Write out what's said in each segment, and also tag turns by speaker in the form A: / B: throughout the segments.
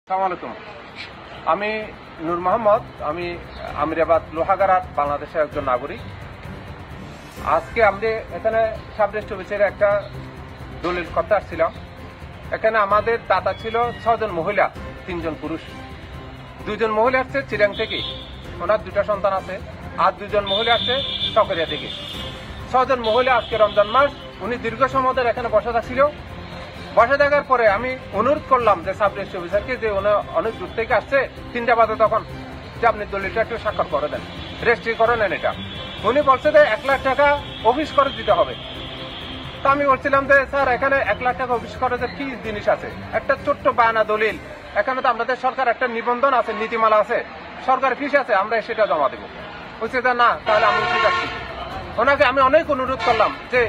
A: আসসালামু আলাইকুম। আমি নূর মোহাম্মদ। আমি আমিরাবাদ লোহাগাড়ার বাংলাদেশের একজন নাগরিক। আজকে আমরা এখানে সাব রেজিস্ট্রি অফিসের একটা দলিল করতে আসছিলাম। এখানে আমাদের দাতা ছিল 6 জন মহিলা, 3 জন পুরুষ। 2 জন মহিলা আসছে চিরাং থেকে, ওনার 2টা সন্তান আছে, আর 2 জন মহিলা আসছে চকরিয়া থেকে। 6 জন মহিলা আজকে রমজান মাস, উনি দীর্ঘ সময় ধরে এখানে বসে থাকছিল। বসে থাকার পরে আমি অনুরোধ করলাম যে সাব রেজিস্ট্রি অফিসারকে, যে উনি অনেক দূর থেকে আসছে, 3টা বাজে তখন, যে আপনি দলিলটা একটু স্বাক্ষর করে দেন, রেজিস্ট্রি করে নেন এটা। উনি বলছে যে 1 লাখ টাকা অফিস করে দিতে হবে। তা আমি বলছিলাম যে স্যার, এখানে 1 লাখ টাকা অফিস খরচের কি জিনিস আছে? একটা ছোট্ট বায়ানা দলিল, এখানে তো আমাদের সরকার একটা নিবন্ধন আছে, নীতিমালা আছে, সরকার ফিস আছে, আমরা সেটা জমা দেবো। বলছে যে না, তাহলে আমি উঠে যাচ্ছি। ওনাকে আমি অনেক অনুরোধ করলাম যে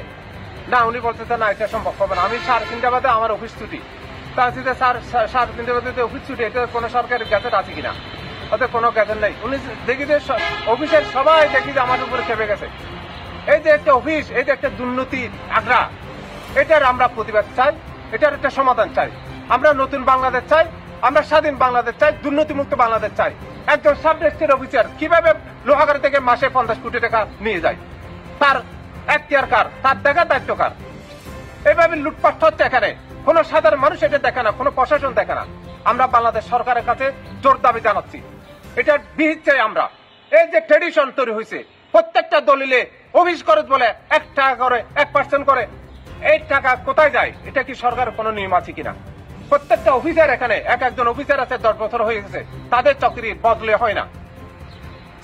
A: না, উনি বলছে না, এটা সম্ভব হবে না। আমি 3:30 বাজে আমার অফিস ছুটি। তা হচ্ছে যে স্যার, 3:30 বাজে অফিস ছুটি, এটা কোনো সরকারি গ্যাজেট আছে কিনা? ওদের কোনো গ্যাজেট নেই। উনি দেখি যে অফিসের সবাই দেখি যে আমার উপরে খেপে গেছে। এই যে একটা অফিস, এই যে একটা দুর্নীতির আগ্রা, এটার আমরা প্রতিবাদ চাই, এটার একটা সমাধান চাই। আমরা নতুন বাংলাদেশ চাই, আমরা স্বাধীন বাংলাদেশ চাই, দুর্নীতিমুক্ত বাংলাদেশ চাই। একজন সাব রেজিস্ট্রি অফিসার কিভাবে লোহাগাড়া থেকে মাসে 50 কোটি টাকা নিয়ে যায়? তার এখতিয়ার কার? তার দেখার দায়িত্ব কার? এইভাবে লুটপাট হচ্ছে এখানে। কোন সাধারণ মানুষ এটা দেখে না, কোন প্রশাসন দেখে না। আমরা বাংলাদেশ সরকারের কাছে জোর দাবি জানাচ্ছি, এটার বিহিত চাই আমরা। এই যে ট্রেডিশন তৈরি হয়েছে, প্রত্যেকটা দলিলে অফিস খরচ বলে 1 টাকা করে, 1% করে, এই টাকা কোথায় যায়? এটা কি সরকারের কোনো নিয়ম আছে কিনা? প্রত্যেকটা অফিসার, এখানে একজন অফিসার আছে 10 বছর হয়ে গেছে, তাদের চাকরি বদলে হয় না।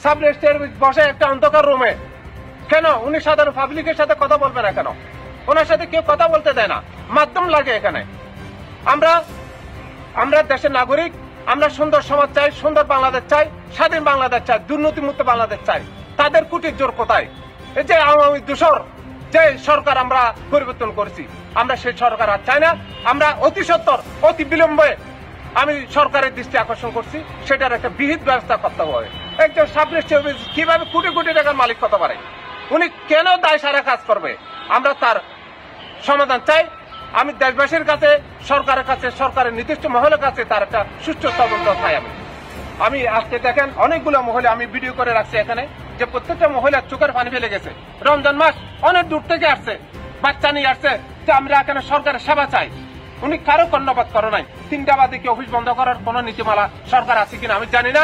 A: সাব রেজিস্ট্রি বসে একটা অন্ধকার রুমে, কেন উনি সাধারণ পাবলিকের সাথে কথা বলবে না? কেন ওনার সাথে কেউ কথা বলতে দেয় না? মাধ্যম লাগে এখানে। আমরা দেশের নাগরিক, আমরা সুন্দর সমাজ চাই, সুন্দর বাংলাদেশ চাই, স্বাধীন বাংলাদেশ চাই, দুর্নীতিমুক্ত বাংলাদেশ চাই। তাদের কুটির জোর কোথায়? এই যে আওয়ামী দূষর যে সরকার আমরা পরিবর্তন করেছি, আমরা সেই সরকার আর চাই না। আমরা অতি সত্বর, অতি বিলম্বে আমি সরকারের দৃষ্টি আকর্ষণ করছি, সেটার একটা বিহিত ব্যবস্থা করতে হবে। একজন সাব রেজিস্ট্রি অফিস কিভাবে কোটি কোটি টাকার মালিক হতে পারে? উনি কেন দায় সারা কাজ করবে? আমরা তার সমাধান চাই। আমি দেশবাসীর কাছে, সরকারের কাছে, সরকারের নির্দিষ্ট মহলের কাছে তার একটা সুষ্ঠু তদন্ত চাই। আমি আজকে দেখেন অনেকগুলো মহিলা আমি ভিডিও করে রাখছি এখানে, যে প্রত্যেকটা মহিলার চোখের পানি ফেলে গেছে। রমজান মাস, অনেক দূর থেকে আসছে, বাচ্চা নিয়ে আসছে, যে আমরা এখানে সরকারের সেবা চাই। উনি কারো কর্ণপাত করে নাই। 3টা বাদে কি অফিস বন্ধ করার কোন নীতিমালা সরকার আছে কিনা আমি জানি না।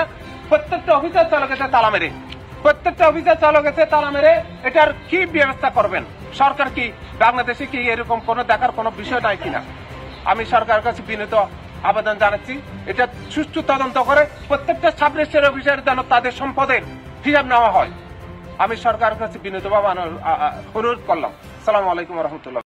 A: প্রত্যেকটা অফিসার চলে গেছে তালা মেরে, প্রত্যেকটা অফিসার চলে গেছে তালা মেরে। এটার কি ব্যবস্থা করবেন? সরকার কি বাংলাদেশে কি এরকম কোন দেখার কোন বিষয় নাই কিনা? আমি সরকারের কাছে বিনীত আবেদন জানাচ্ছি, এটা সুষ্ঠু তদন্ত করে প্রত্যেকটা সাব রেজিস্ট্রি অফিসার যেন তাদের সম্পদের হিসাব নেওয়া হয়। আমি সরকারের কাছে বিনীতভাবে অনুরোধ করলাম। আসসালামু আলাইকুম ওয়া রাহমাতুল্লাহ।